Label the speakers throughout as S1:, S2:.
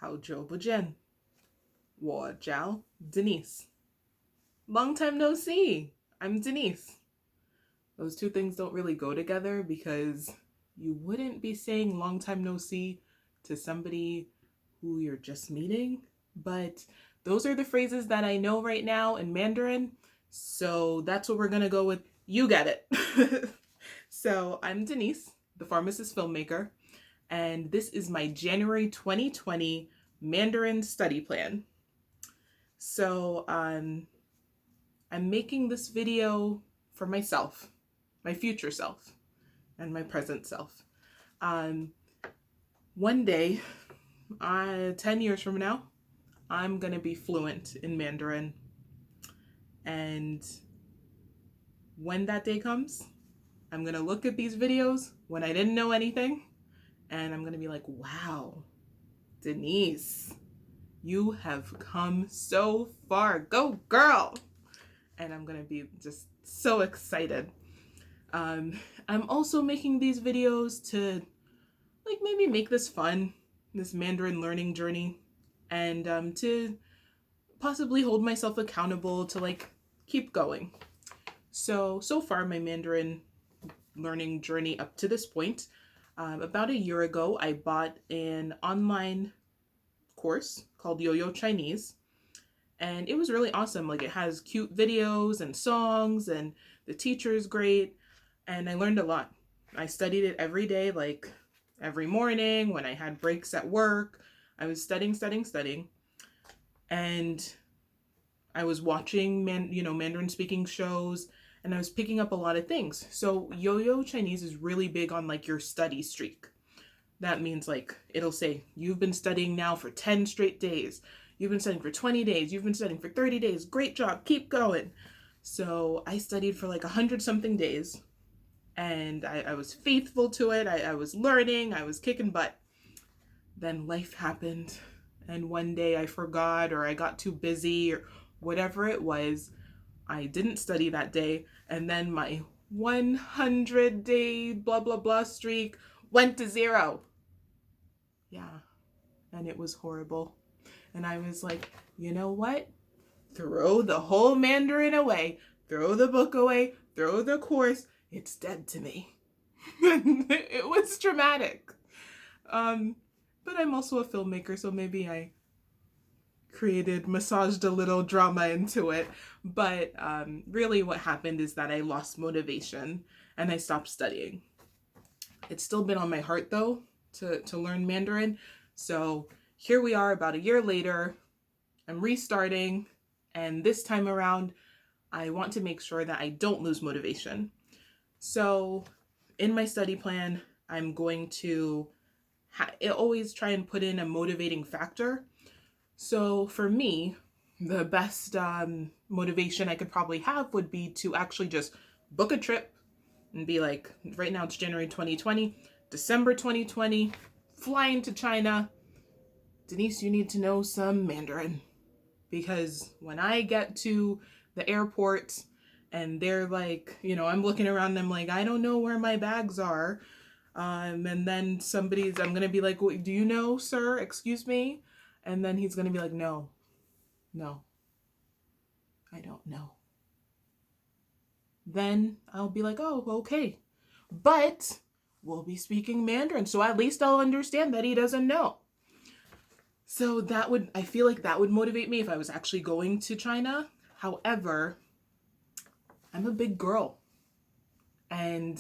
S1: 好久不见，我叫 Denise. Long time no see. I'm Denise. Those two things don't really go together because you wouldn't be saying long time no see to somebody who you're just meeting. But those are the phrases that I know right now in Mandarin. So that's what we're going to go with. You get it. So I'm Denise, the pharmacist filmmaker, and this is my January 2020 Mandarin study plan. So I'm making this video for myself, my future self, and my present self. One day, 10 years from now, I'm going to be fluent in Mandarin. And when that day comes, I'm going to look at these videos when I didn't know anything, and I'm going to be like, wow, Denise, you have come so far. Go, girl. And I'm going to be just so excited. I'm also making these videos to maybe make this fun, this Mandarin learning journey, and to possibly hold myself accountable to keep going. So far my Mandarin learning journey up to this point, about a year ago, I bought an online course called Yo-Yo Chinese, and it was really awesome. It has cute videos and songs, and the teacher is great, and I learned a lot. I studied it every day, every morning when I had breaks at work. I was studying, and I was watching Mandarin speaking shows, and I was picking up a lot of things. So Yo-Yo Chinese is really big on your study streak. That means it'll say, you've been studying now for 10 straight days. You've been studying for 20 days. You've been studying for 30 days. Great job. Keep going. So I studied for 100 something days, and I was faithful to it. I was learning. I was kicking butt. Then life happened, and one day I forgot, or I got too busy, or whatever it was. I didn't study that day, and then my 100-day blah blah blah streak went to 0. Yeah, and it was horrible. And I was like, you know what? Throw the whole Mandarin away. Throw the book away. Throw the course. It's dead to me. It was traumatic. But I'm also a filmmaker, so maybe I massaged a little drama into it. But really what happened is that I lost motivation and I stopped studying. It's still been on my heart though to learn Mandarin. So here we are about a year later. I'm restarting, and this time around I want to make sure that I don't lose motivation. So in my study plan, I'm going to always try and put in a motivating factor. So for me, the best motivation I could probably have would be to actually just book a trip and be like, right now it's January 2020, December 2020, flying to China. Denise, you need to know some Mandarin. Because when I get to the airport and they're I'm looking around and I'm like, I don't know where my bags are. And then I'm going to be like, do you know, sir? Excuse me? And then he's going to be like, no, I don't know. Then I'll be like, oh, okay. But we'll be speaking Mandarin, so at least I'll understand that he doesn't know. So I feel like that would motivate me if I was actually going to China. However, I'm a big girl, and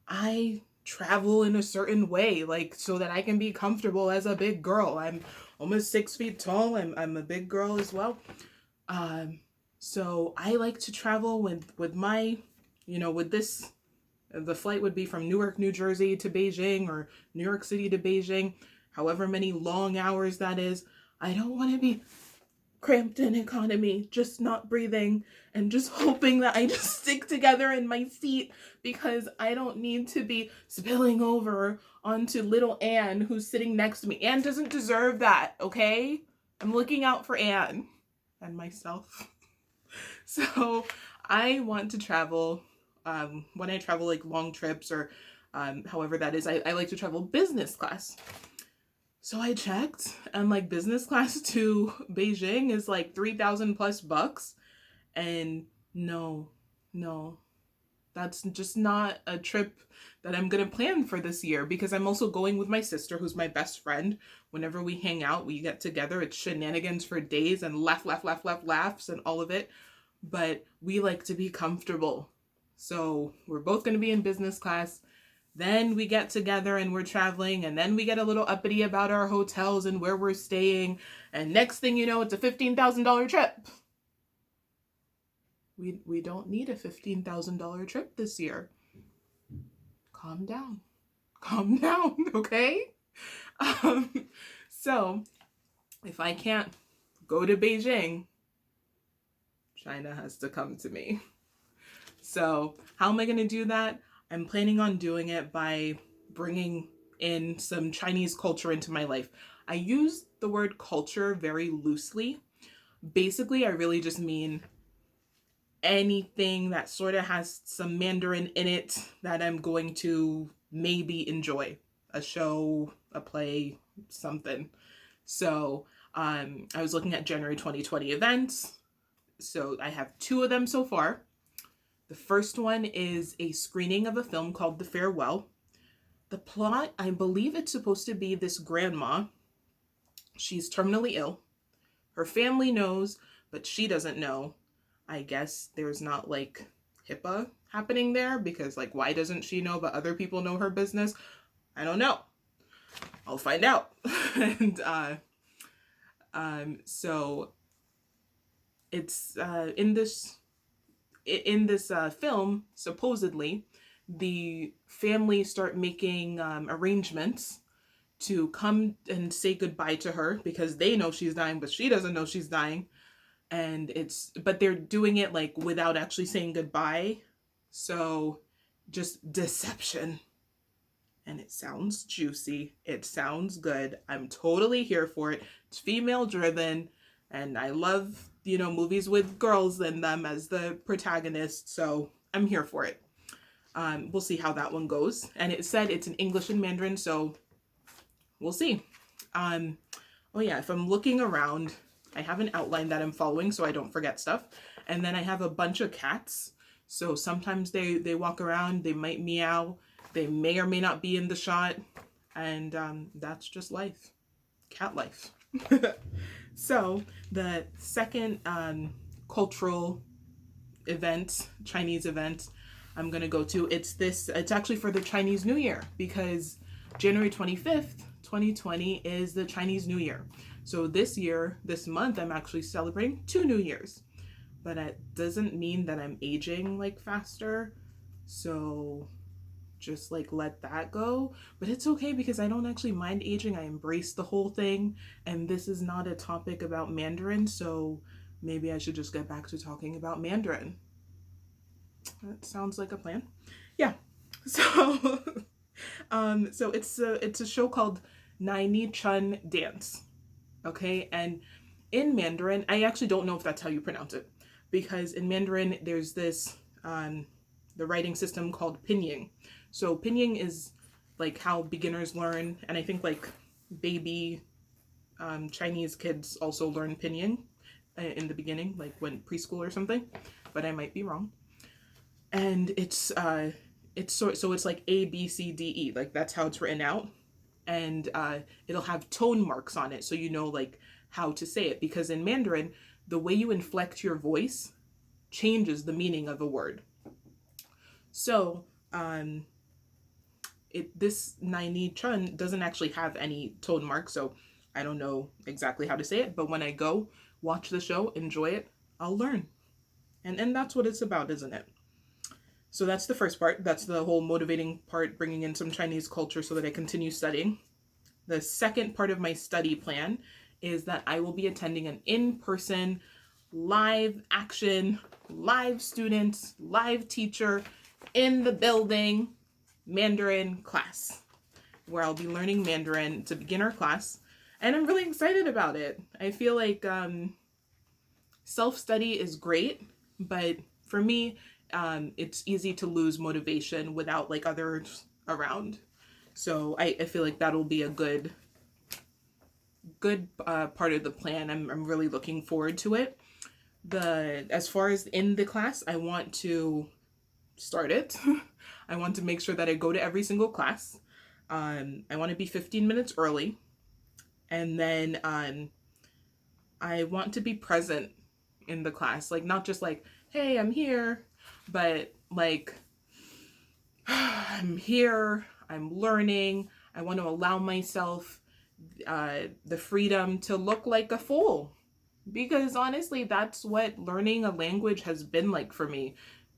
S1: I travel in a certain way, so that I can be comfortable as a big girl. I'm almost 6 feet tall. I'm a big girl as well. So I like to travel with my, the flight would be from Newark, New Jersey to Beijing, or New York City to Beijing, however many long hours that is. I don't want to be cramped in economy, just not breathing and just hoping that I just stick together in my seat, because I don't need to be spilling over onto little Anne who's sitting next to me. Anne doesn't deserve that, okay? I'm looking out for Anne and myself. So I want to travel, when I travel long trips, or however that is, I like to travel business class. So I checked, and like business class to Beijing is like 3,000 plus bucks. And no, no, that's just not a trip that I'm gonna plan for this year, because I'm also going with my sister, who's my best friend. Whenever we hang out, we get together. It's shenanigans for days and laughs and all of it. But we like to be comfortable. So we're both gonna be in business class. Then we get together and we're traveling, and then we get a little uppity about our hotels and where we're staying. And next thing you know, it's a $15,000 trip. We don't need a $15,000 trip this year. Calm down. Calm down, okay? So, if I can't go to Beijing, China has to come to me. So, how am I going to do that? I'm planning on doing it by bringing in some Chinese culture into my life. I use the word culture very loosely. Basically, I really just mean anything that sort of has some Mandarin in it that I'm going to maybe enjoy. A show, a play, something. So I was looking at January 2020 events. So I have 2 of them so far. The first one is a screening of a film called The Farewell. The plot, I believe it's supposed to be this grandma. She's terminally ill. Her family knows, but she doesn't know. I guess there's not like HIPAA happening there, because like, why doesn't she know but other people know her business? I don't know. I'll find out. And so it's in this film, supposedly the family start making arrangements to come and say goodbye to her, because they know she's dying but she doesn't know she's dying. And but they're doing it like without actually saying goodbye. So just deception. And it sounds juicy. It sounds good. I'm totally here for it. It's female driven, and I love, movies with girls in them as the protagonist. So I'm here for it. We'll see how that one goes. And it said it's in English and Mandarin, so we'll see. Oh yeah, if I'm looking around, I have an outline that I'm following so I don't forget stuff. And then I have a bunch of cats. So sometimes they walk around, they might meow, they may or may not be in the shot. And that's just life. Cat life. So the second cultural event, Chinese event I'm going to go to, it's actually for the Chinese New Year, because January 25th, 2020 is the Chinese New Year. So this month, I'm actually celebrating 2 New Years. But it doesn't mean that I'm aging like faster. So just like let that go. But it's okay, because I don't actually mind aging. I embrace the whole thing. And this is not a topic about Mandarin. So maybe I should just get back to talking about Mandarin. That sounds like a plan. Yeah. So so it's a show called Nai Ni Chun Dance. Okay, and in Mandarin, I actually don't know if that's how you pronounce it, because in Mandarin there's this the writing system called pinyin. So pinyin is like how beginners learn, and I think like baby Chinese kids also learn pinyin in the beginning, like when preschool or something, but I might be wrong. And it's it's like A B C D E, like that's how it's written out. And it'll have tone marks on it, so like how to say it, because in Mandarin the way you inflect your voice changes the meaning of a word. So this Nai Ni Chun doesn't actually have any tone marks, so I don't know exactly how to say it, but when I go watch the show, enjoy it, I'll learn. And that's what it's about, isn't it? So that's the first part. That's the whole motivating part, bringing in some Chinese culture so that I continue studying. The second part of my study plan is that I will be attending an in-person, live action, live students, live teacher, in the building Mandarin class, where I'll be learning Mandarin. It's a beginner class, and I'm really excited about it. I feel like self-study is great, but for me, it's easy to lose motivation without like others around. So I feel like that'll be a good good part of the plan. I'm really looking forward to it. As far as in the class, I want to start it. I want to make sure that I go to every single class. I want to be 15 minutes early. And then I want to be present in the class. Like, not just like, hey, I'm here, but like, I'm here, I'm learning. I want to allow myself the freedom to look like a fool. Because honestly, that's what learning a language has been like for me.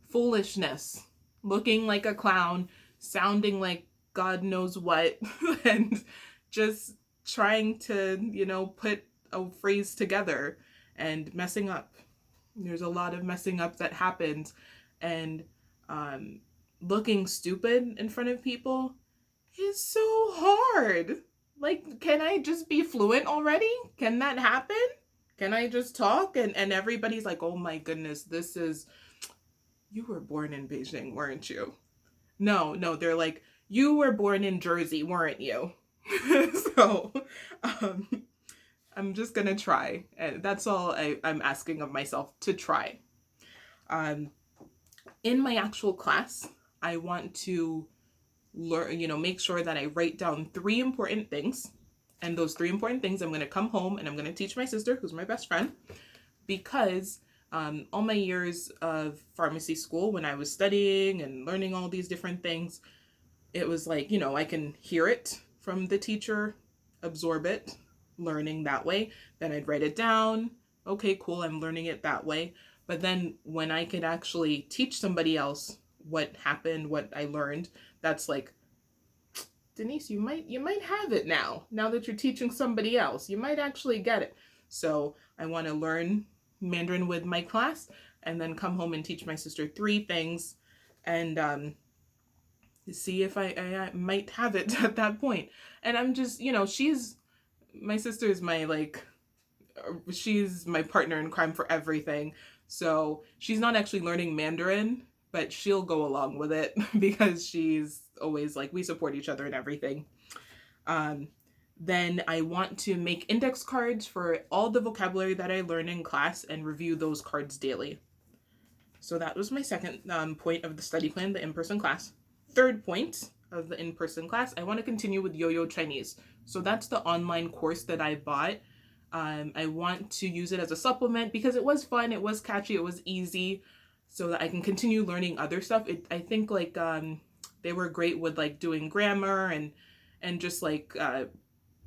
S1: Foolishness. Looking like a clown, sounding like God knows what, and just trying to, put a phrase together and messing up. There's a lot of messing up that happens, and looking stupid in front of people is so hard. Like, can I just be fluent already? Can that happen? Can I just talk? And everybody's like, oh my goodness, you were born in Beijing, weren't you? No, they're like, you were born in Jersey, weren't you? So, um, I'm just gonna try. And that's all I'm asking of myself, to try. In my actual class, I want to learn, make sure that I write down 3 important things. And those 3 important things, I'm going to come home and I'm going to teach my sister, who's my best friend, because all my years of pharmacy school, when I was studying and learning all these different things, it was like, I can hear it from the teacher, absorb it, learning that way. Then I'd write it down. Okay, cool, I'm learning it that way. But then when I could actually teach somebody else what happened, what I learned, that's like, Denise, you might have it now that you're teaching somebody else. You might actually get it. So I want to learn Mandarin with my class and then come home and teach my sister 3 things and see if I might have it at that point. And I'm just, my sister is she's my partner in crime for everything. So she's not actually learning Mandarin, but she'll go along with it because she's always like, we support each other and everything. Then I want to make index cards for all the vocabulary that I learn in class and review those cards daily. So that was my second point of the study plan, the in-person class. Third point of the in-person class, I want to continue with Yo-Yo Chinese. So that's the online course that I bought. I want to use it as a supplement because it was fun, it was catchy, it was easy, so that I can continue learning other stuff. I think like they were great with like doing grammar and just like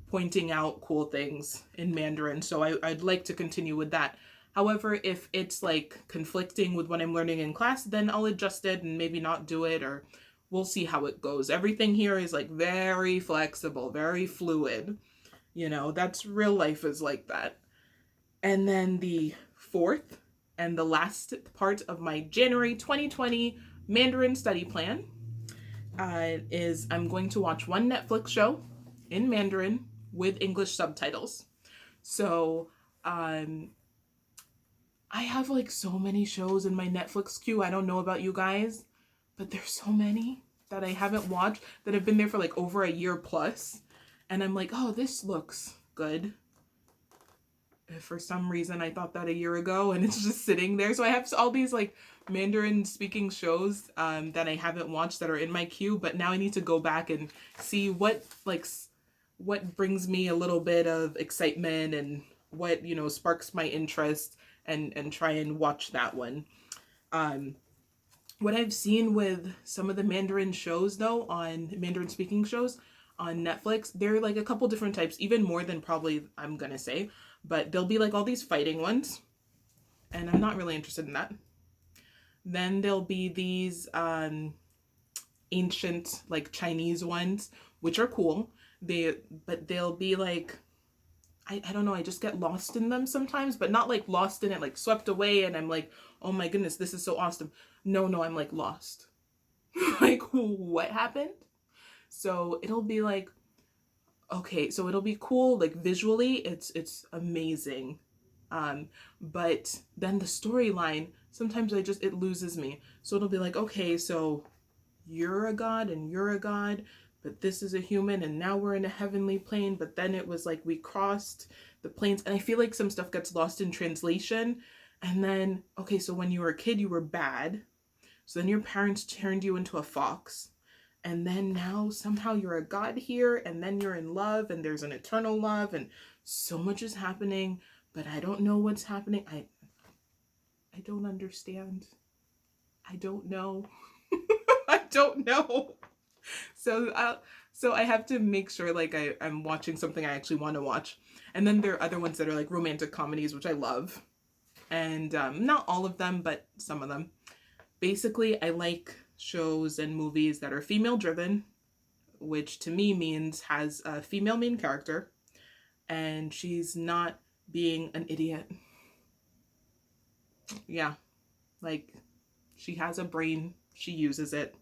S1: pointing out cool things in Mandarin. So I'd like to continue with that. However, if it's like conflicting with what I'm learning in class, then I'll adjust it and maybe not do it, or we'll see how it goes. Everything here is like very flexible, very fluid. That's real life is like that. And then the fourth and the last part of my January 2020 Mandarin study plan is I'm going to watch one Netflix show in Mandarin with English subtitles. So I have like so many shows in my Netflix queue. I don't know about you guys, but there's so many that I haven't watched that have been there for like over a year plus. And I'm like, oh, this looks good. For some reason, I thought that a year ago, and it's just sitting there. So I have all these like Mandarin speaking shows that I haven't watched that are in my queue, but now I need to go back and see what brings me a little bit of excitement and what sparks my interest, and try and watch that one. What I've seen with some of the Mandarin shows though, on Mandarin speaking shows on Netflix, there are like a couple different types, even more than probably I'm gonna say, but there'll be like all these fighting ones, and I'm not really interested in that. Then there'll be these ancient like Chinese ones, which are cool. But they'll be like, I don't know, I just get lost in them sometimes, but not like lost in it, like swept away, and I'm like, oh my goodness, this is so awesome. No, I'm like lost. Like, what happened? So it'll be like, okay, so it'll be cool, like visually, it's amazing. But then the storyline, sometimes it loses me. So it'll be like, okay, so you're a god and you're a god, but this is a human, and now we're in a heavenly plane. But then it was like we crossed the planes, and I feel like some stuff gets lost in translation. And then, okay, so when you were a kid, you were bad. So then your parents turned you into a fox. And then now somehow you're a god here, and then you're in love, and there's an eternal love, and so much is happening, but I don't know what's happening. I don't understand. I don't know. I don't know. So I have to make sure like I'm watching something I actually want to watch. And then there are other ones that are like romantic comedies, which I love. And not all of them, but some of them. Basically, I like shows and movies that are female driven, which to me means has a female main character and she's not being an idiot. Yeah, like she has a brain, she uses it.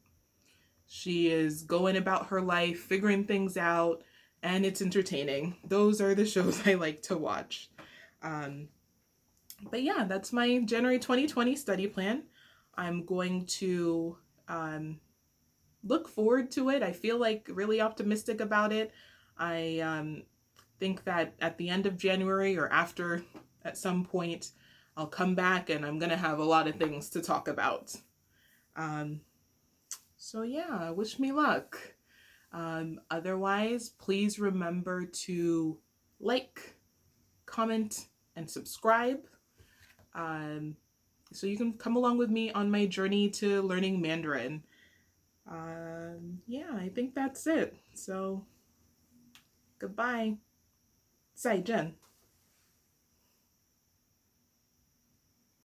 S1: She is going about her life, figuring things out, and it's entertaining. Those are the shows I like to watch. Um, but yeah, that's my January 2020 study plan. I'm going to look forward to it. I feel like really optimistic about it. I think that at the end of January or after at some point, I'll come back and I'm going to have a lot of things to talk about. So yeah, wish me luck. Otherwise, please remember to like, comment, and subscribe. So you can come along with me on my journey to learning Mandarin. Yeah, I think that's it. So, goodbye. 再见.